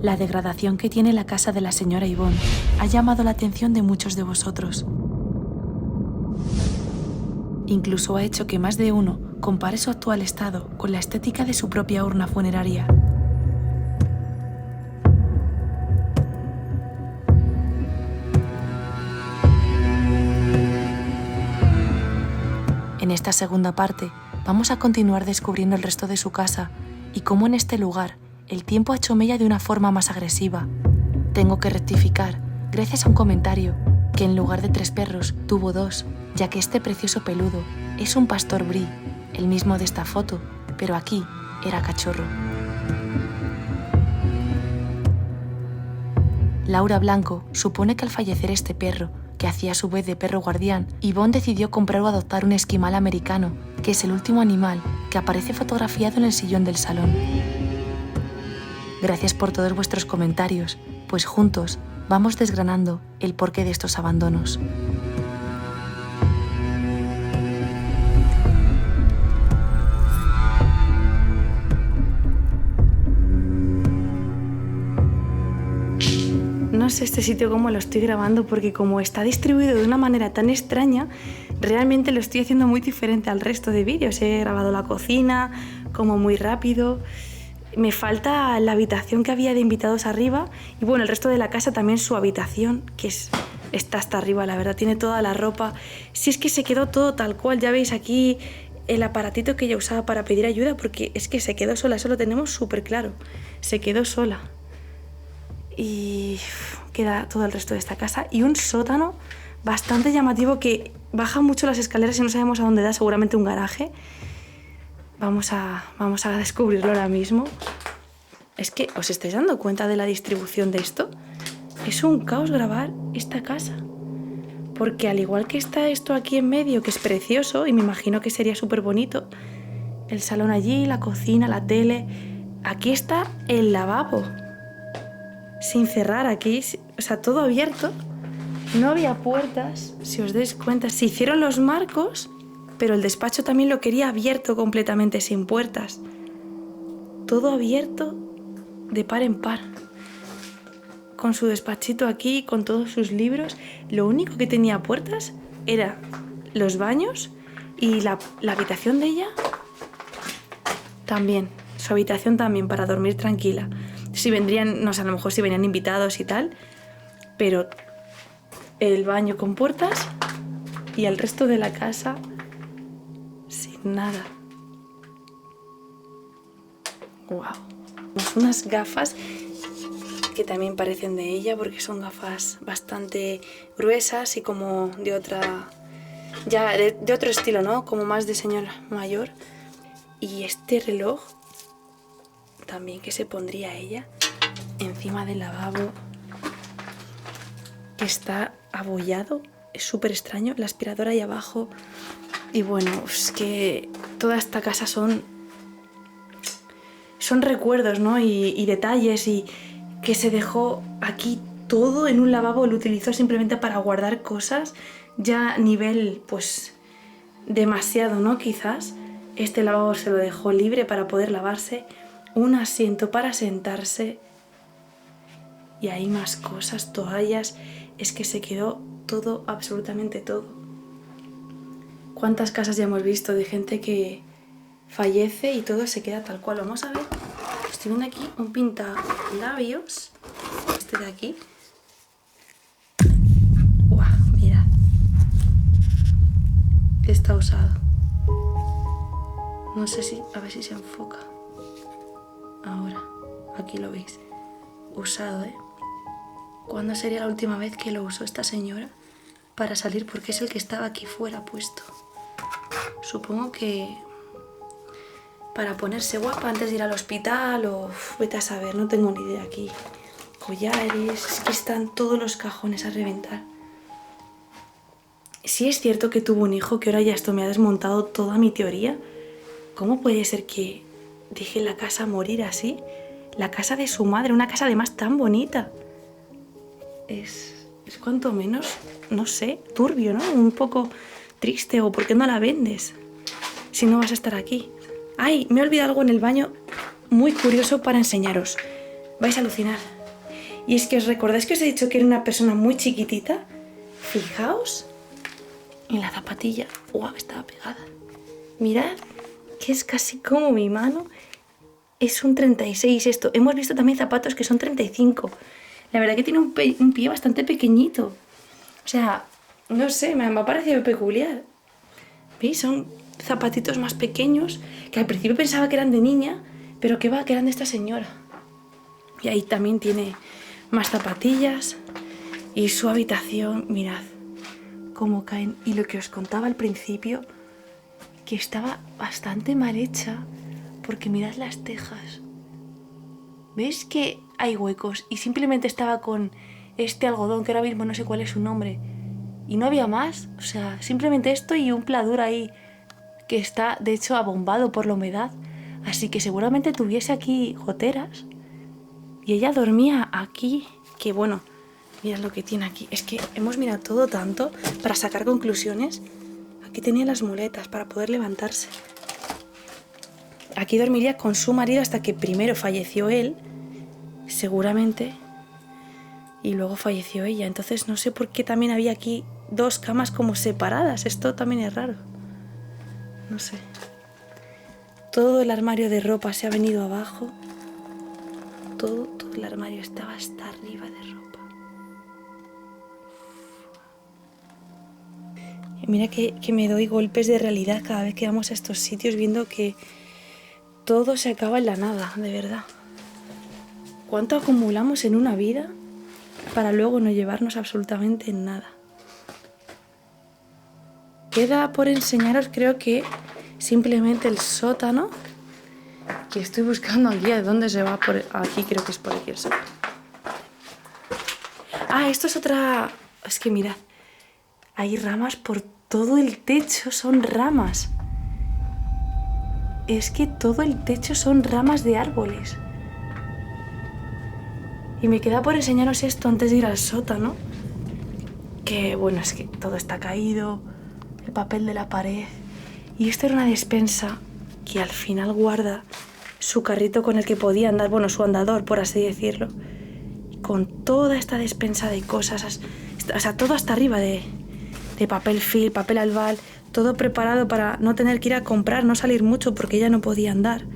La degradación que tiene la casa de la señora Yvonne ha llamado la atención de muchos de vosotros. Incluso ha hecho que más de uno compare su actual estado con la estética de su propia urna funeraria. En esta segunda parte vamos a continuar descubriendo el resto de su casa y cómo en este lugar el tiempo ha hecho mella de una forma más agresiva. Tengo que rectificar, gracias a un comentario, que en lugar de 3 perros tuvo 2, ya que este precioso peludo es un pastor brie, el mismo de esta foto, pero aquí era cachorro. Laura Blanco supone que al fallecer este perro, que hacía a su vez de perro guardián, Yvonne decidió comprar o adoptar un esquimal americano, que es el último animal que aparece fotografiado en el sillón del salón. Gracias por todos vuestros comentarios, pues juntos vamos desgranando el porqué de estos abandonos. No sé este sitio cómo lo estoy grabando porque como está distribuido de una manera tan extraña, realmente lo estoy haciendo muy diferente al resto de vídeos. He grabado la cocina como muy rápido. Me falta la habitación que había de invitados arriba y bueno, el resto de la casa también su habitación, que está hasta arriba, la verdad, tiene toda la ropa. Si es que se quedó todo tal cual, ya veis aquí el aparatito que ella usaba para pedir ayuda porque es que se quedó sola, eso lo tenemos súper claro, se quedó sola. Y queda todo el resto de esta casa y un sótano bastante llamativo que baja mucho las escaleras y no sabemos a dónde da, seguramente un garaje. Vamos a descubrirlo ahora mismo. Es que, ¿os estáis dando cuenta de la distribución de esto? Es un caos grabar esta casa. Porque al igual que está esto aquí en medio, que es precioso y me imagino que sería súper bonito, el salón allí, la cocina, la tele, aquí está el lavabo. Sin cerrar aquí, o sea, todo abierto. No había puertas, si os dais cuenta. Se hicieron los marcos, pero el despacho también lo quería abierto completamente, sin puertas. Todo abierto de par en par. Con su despachito aquí, con todos sus libros. Lo único que tenía puertas era los baños y la habitación de ella también. Su habitación también, para dormir tranquila. Si vendrían, no sé, a lo mejor si venían invitados y tal, pero el baño con puertas y el resto de la casa sin nada. Wow. Unas gafas que también parecen de ella porque son gafas bastante gruesas y como de otra, ya de otro estilo, ¿no? Como más de señora mayor. Y este reloj también que se pondría ella encima del lavabo, que está abollado, es súper extraño, la aspiradora ahí abajo. Y bueno, es que toda esta casa son recuerdos, ¿no? Y detalles, y que se dejó aquí todo en un lavabo, lo utilizó simplemente para guardar cosas, ya nivel, pues, demasiado, ¿no? Quizás este lavabo se lo dejó libre para poder lavarse, un asiento para sentarse y hay más cosas, toallas, es que se quedó todo, absolutamente todo. ¿Cuántas casas ya hemos visto de gente que fallece y todo se queda tal cual? Vamos a ver, estoy viendo aquí un pintalabios, este de aquí. ¡Guau! Mirad, está usado. No sé si, a ver si se enfoca. Ahora, aquí lo veis. Usado, ¿eh? ¿Cuándo sería la última vez que lo usó esta señora para salir? Porque es el que estaba aquí fuera puesto. Supongo que para ponerse guapa antes de ir al hospital o vete a saber, no tengo ni idea aquí. Collares, es que están todos los cajones a reventar. Sí es cierto que tuvo un hijo, que ahora ya esto me ha desmontado toda mi teoría. ¿Cómo puede ser que deje la casa morir así? La casa de su madre, una casa además tan bonita. Es cuanto menos, no sé, turbio, ¿no? Un poco triste. ¿O por qué no la vendes si no vas a estar aquí? ¡Ay! Me he olvidado algo en el baño muy curioso para enseñaros. Vais a alucinar. Y es que os recordáis que os he dicho que era una persona muy chiquitita. Fijaos en la zapatilla. ¡Guau! Estaba pegada. Mirad que es casi como mi mano. Es un 36 esto. Hemos visto también zapatos que son 35. La verdad que tiene un pie bastante pequeñito. O sea, no sé, me ha parecido peculiar. ¿Veis? Son zapatitos más pequeños que al principio pensaba que eran de niña, pero que eran de esta señora. Y ahí también tiene más zapatillas. Y su habitación, mirad cómo caen. Y lo que os contaba al principio, que estaba bastante mal hecha, porque mirad las tejas. ¿Veis que hay huecos? Y simplemente estaba con este algodón, que ahora mismo no sé cuál es su nombre, y no había más. O sea, simplemente esto y un pladur ahí, que está de hecho abombado por la humedad. Así que seguramente tuviese aquí goteras. Y ella dormía aquí, que bueno, mirad lo que tiene aquí. Es que hemos mirado todo tanto para sacar conclusiones. Aquí tenía las muletas para poder levantarse. Aquí dormiría con su marido hasta que primero falleció él, seguramente, y luego falleció ella. Entonces no sé por qué también había aquí dos camas como separadas. Esto también es raro. No sé. Todo el armario de ropa se ha venido abajo. Todo el armario estaba hasta arriba de ropa. Y mira que me doy golpes de realidad cada vez que vamos a estos sitios viendo que todo se acaba en la nada, de verdad. ¿Cuánto acumulamos en una vida para luego no llevarnos absolutamente en nada? Queda por enseñaros, creo que simplemente el sótano, que estoy buscando aquí a dónde se va. Por aquí, creo que es por aquí el sótano. Ah, esto es otra... Es que mirad, hay ramas por todo el techo, son ramas. Es que todo el techo son ramas de árboles. Y me queda por enseñaros esto antes de ir al sótano. Que bueno, es que todo está caído, el papel de la pared. Y esto era una despensa que al final guarda su carrito con el que podía andar, bueno, su andador, por así decirlo. Con toda esta despensa de cosas, o sea, todo hasta arriba de papel film, papel albal, todo preparado para no tener que ir a comprar, no salir mucho porque ella no podía andar.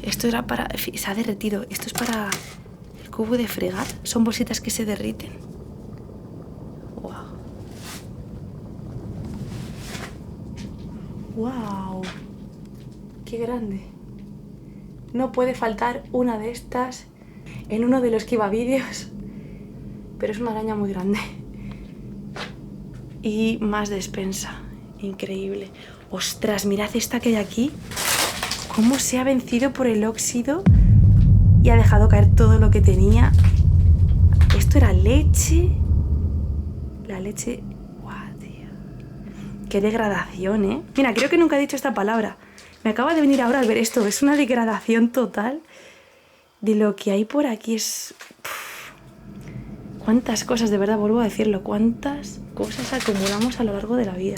Esto era para... Se ha derretido. Esto es para el cubo de fregar. Son bolsitas que se derriten. ¡Wow! ¡Wow! ¡Qué grande! No puede faltar una de estas en uno de los Kiva vídeos. Pero es una araña muy grande. Y más despensa. Increíble. ¡Ostras! Mirad esta que hay aquí. Cómo se ha vencido por el óxido y ha dejado caer todo lo que tenía. Esto era leche. La leche... ¡Guau, tío! ¡Qué degradación, eh! Mira, creo que nunca he dicho esta palabra. Me acaba de venir ahora al ver esto. Es una degradación total de lo que hay por aquí. Es... ¿Cuántas cosas, de verdad, vuelvo a decirlo? ¿Cuántas cosas acumulamos a lo largo de la vida?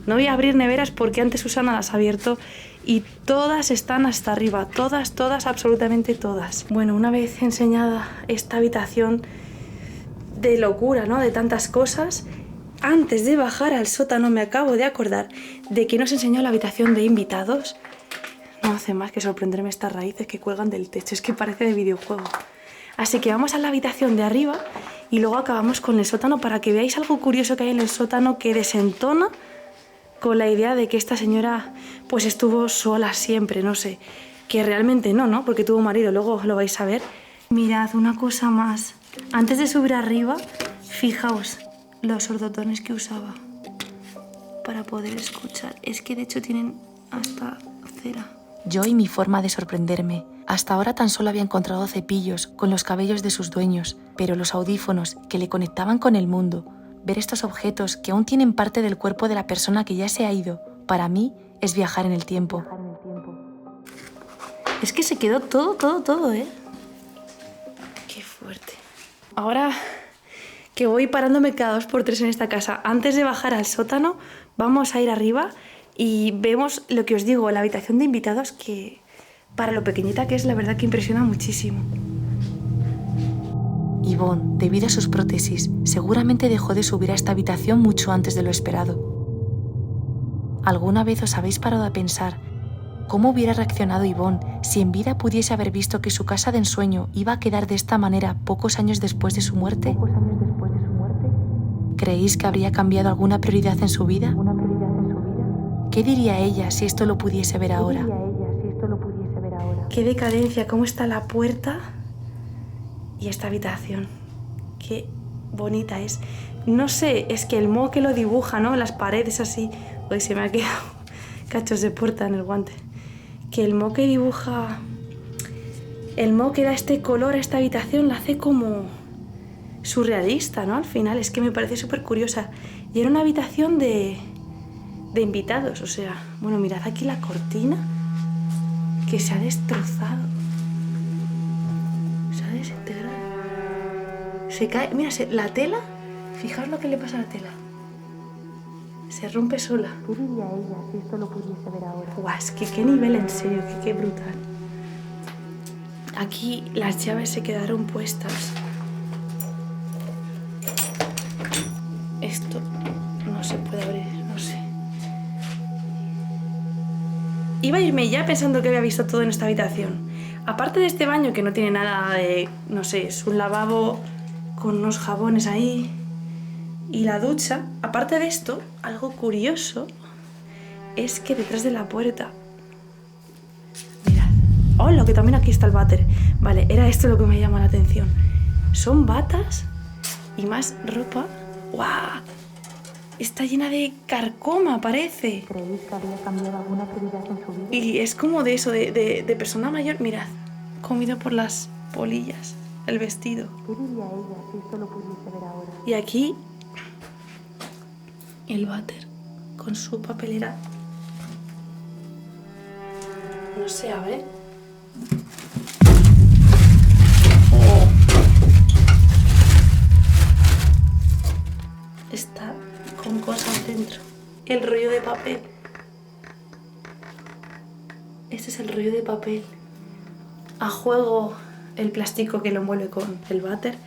No voy a abrir neveras porque antes Susana las ha abierto y todas están hasta arriba. Todas, absolutamente todas. Bueno, una vez enseñada esta habitación de locura, ¿no? De tantas cosas, antes de bajar al sótano me acabo de acordar de que nos enseñó la habitación de invitados. No hace más que sorprenderme estas raíces que cuelgan del techo. Es que parece de videojuego. Así que vamos a la habitación de arriba y luego acabamos con el sótano para que veáis algo curioso que hay en el sótano que desentona con la idea de que esta señora pues estuvo sola siempre, no sé. Que realmente no, porque tuvo marido, luego lo vais a ver. Mirad, una cosa más. Antes de subir arriba, fijaos los sordotones que usaba para poder escuchar. Es que de hecho tienen hasta cera. Yo y mi forma de sorprenderme. Hasta ahora tan solo había encontrado cepillos con los cabellos de sus dueños, pero los audífonos que le conectaban con el mundo, ver estos objetos que aún tienen parte del cuerpo de la persona que ya se ha ido, para mí es viajar en el tiempo. Es que se quedó todo, ¿eh? Qué fuerte. Ahora que voy parándome cada 2 por 3 en esta casa, antes de bajar al sótano, vamos a ir arriba y vemos lo que os digo, la habitación de invitados que... Para lo pequeñita que es, la verdad que impresiona muchísimo. Yvonne, debido a sus prótesis, seguramente dejó de subir a esta habitación mucho antes de lo esperado. ¿Alguna vez os habéis parado a pensar cómo hubiera reaccionado Yvonne si en vida pudiese haber visto que su casa de ensueño iba a quedar de esta manera pocos años después de su muerte? ¿Creéis que habría cambiado alguna prioridad en su vida? ¿Qué diría ella si esto lo pudiese ver ahora? Qué decadencia, cómo está la puerta y esta habitación. Qué bonita es. No sé, es que el moho que lo dibuja, ¿no? Las paredes así. Hoy se me ha quedado cachos de puerta en el guante. Que el moho que dibuja... El moho que da este color a esta habitación la hace como surrealista, ¿no? Al final, es que me parece súper curiosa. Y era una habitación de invitados, o sea... Bueno, mirad aquí la cortina que se ha destrozado. Se ha desintegrado. Se cae... Mira, la tela... Fijaos lo que le pasa a la tela. Se rompe sola. ¿Qué diría ella si esto lo pudiese ver ahora? Guau, es que qué nivel, en serio, qué brutal. Aquí las llaves se quedaron puestas. Esto no se puede abrir, no sé. Iba a irme ya pensando que había visto todo en esta habitación. Aparte de este baño que no tiene nada de... No sé, es un lavabo con unos jabones ahí. Y la ducha, aparte de esto, algo curioso es que detrás de la puerta... Mirad. ¡Oh, lo que también aquí está el váter! Vale, era esto lo que me llama la atención. Son batas y más ropa. ¡Guau! Está llena de carcoma, parece. ¿Creéis que habría cambiado alguna prioridad en su vida? Y es como de eso, de persona mayor. Mirad, comido por las polillas, el vestido. ¿Qué diría ella si esto lo pudiese ver ahora? Y aquí... el váter con su papelera. No se abre. Oh. Está con cosas dentro. El rollo de papel. Este es el rollo de papel. A juego el plástico que lo envuelve con el váter.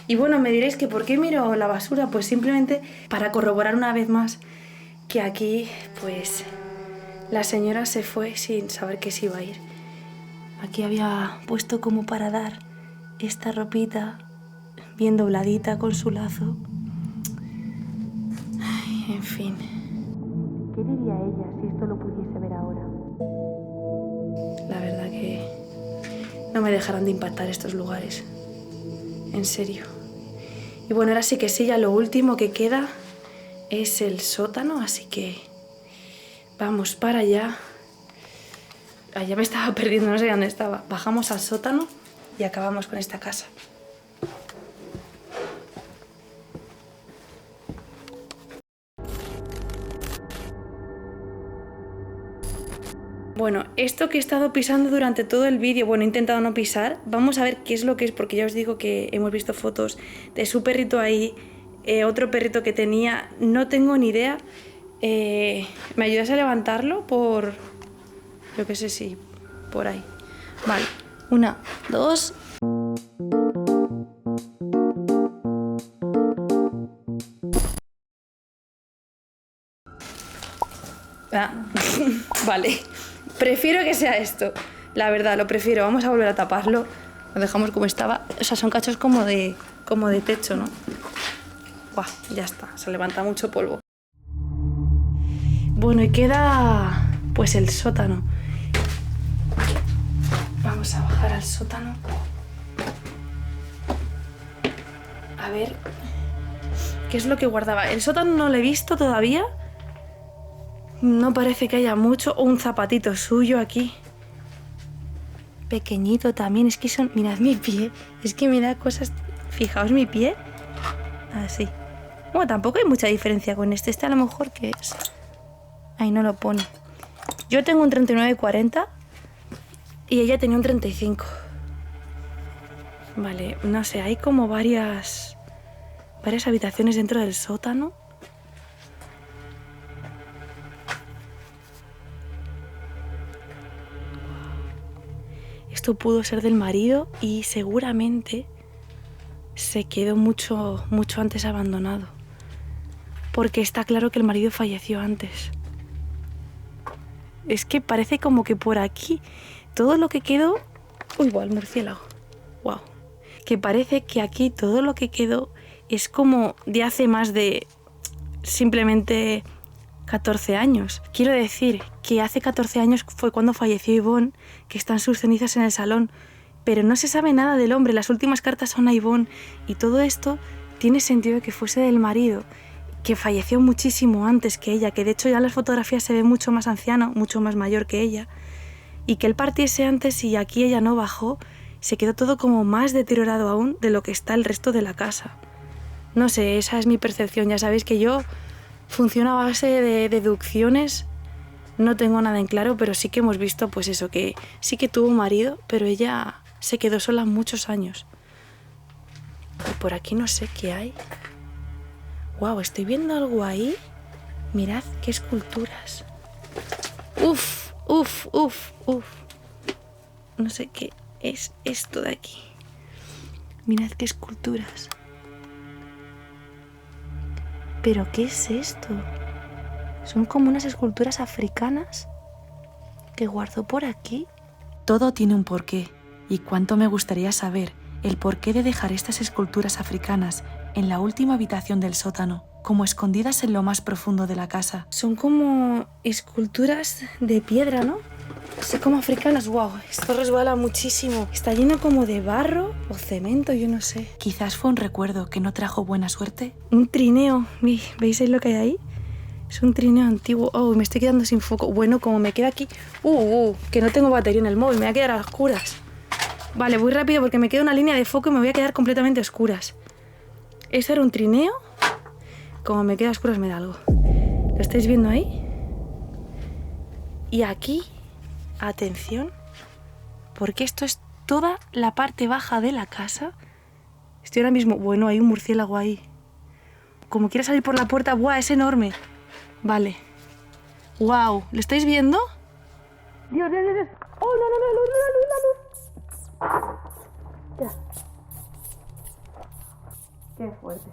Y bueno, me diréis que ¿por qué miro la basura? Pues simplemente para corroborar una vez más que aquí, pues, la señora se fue sin saber que se iba a ir. Aquí había puesto como para dar esta ropita bien dobladita con su lazo. Ay, en fin. ¿Qué diría ella si esto lo pudiese ver ahora? La verdad que no me dejarán de impactar estos lugares. En serio. Y bueno, ahora sí que sí, ya lo último que queda es el sótano, así que vamos para allá. Ya me estaba perdiendo, no sé dónde estaba. Bajamos al sótano y acabamos con esta casa. Bueno, esto que he estado pisando durante todo el vídeo, bueno, he intentado no pisar, vamos a ver qué es lo que es, porque ya os digo que hemos visto fotos de su perrito ahí, otro perrito que tenía, no tengo ni idea. ¿Me ayudas a levantarlo por...? Yo qué sé, sí, por ahí. Vale, 1, 2... Vale, prefiero que sea esto. La verdad, lo prefiero. Vamos a volver a taparlo. Lo dejamos como estaba. O sea, son cachos como de techo, ¿no? Buah, ya está. Se levanta mucho polvo. Bueno, y queda pues el sótano. Vamos a bajar al sótano. A ver qué es lo que guardaba. El sótano no lo he visto todavía. No parece que haya mucho. Un zapatito suyo aquí. Pequeñito también. Es que son... Mirad mi pie. Es que me da cosas... Fijaos mi pie. Así. Bueno, tampoco hay mucha diferencia con este. Este a lo mejor que es... Ahí no lo pone. Yo tengo un 39-40 y ella tenía un 35. Vale, no sé. Hay como varias habitaciones dentro del sótano. Esto pudo ser del marido y seguramente se quedó mucho antes abandonado. Porque está claro que el marido falleció antes. Es que parece como que por aquí todo lo que quedó... Uy, wow, el murciélago. Wow. Que parece que aquí todo lo que quedó es como de hace más de simplemente 14 años. Quiero decir que hace 14 años fue cuando falleció Yvonne, que están sus cenizas en el salón. Pero no se sabe nada del hombre. Las últimas cartas son a Yvonne. Y todo esto tiene sentido de que fuese del marido, que falleció muchísimo antes que ella, que de hecho ya en las fotografías se ve mucho más anciano, mucho más mayor que ella, y que él partiese antes y aquí ella no bajó, se quedó todo como más deteriorado aún de lo que está el resto de la casa. No sé, esa es mi percepción. Ya sabéis que yo funciono a base de deducciones, no tengo nada en claro, pero sí que hemos visto pues eso, que sí que tuvo marido, pero ella se quedó sola muchos años. Y por aquí no sé qué hay. Wow, estoy viendo algo ahí. Mirad qué esculturas. Uf. No sé qué es esto de aquí. Mirad qué esculturas. ¿Pero qué es esto? Son como unas esculturas africanas que guardó por aquí. Todo tiene un porqué, y cuánto me gustaría saber el porqué de dejar estas esculturas africanas en la última habitación del sótano, como escondidas en lo más profundo de la casa. Son como esculturas de piedra, ¿no? Así como africanas. Wow, esto resbala muchísimo. Está lleno como de barro o cemento, yo no sé. Quizás fue un recuerdo que no trajo buena suerte. Un trineo. ¿Veis ahí lo que hay ahí? Es un trineo antiguo. Oh, me estoy quedando sin foco. Bueno, como me queda aquí... que no tengo batería en el móvil. Me voy a quedar a oscuras. Vale, voy rápido porque me queda una línea de foco y me voy a quedar completamente a oscuras. ¿Esto era un trineo? Como me queda a oscuras me da algo. ¿Lo estáis viendo ahí? Y aquí, atención, porque esto es toda la parte baja de la casa. Estoy ahora mismo... Bueno, hay un murciélago ahí. Como quiera salir por la puerta... ¡Buah, es enorme! Vale. ¡Wow! ¿Lo estáis viendo? ¡Dios, Dios, Dios! ¡Oh, no, no, no! ¡La luz, la luz, la luz! Ya. ¡Qué fuerte!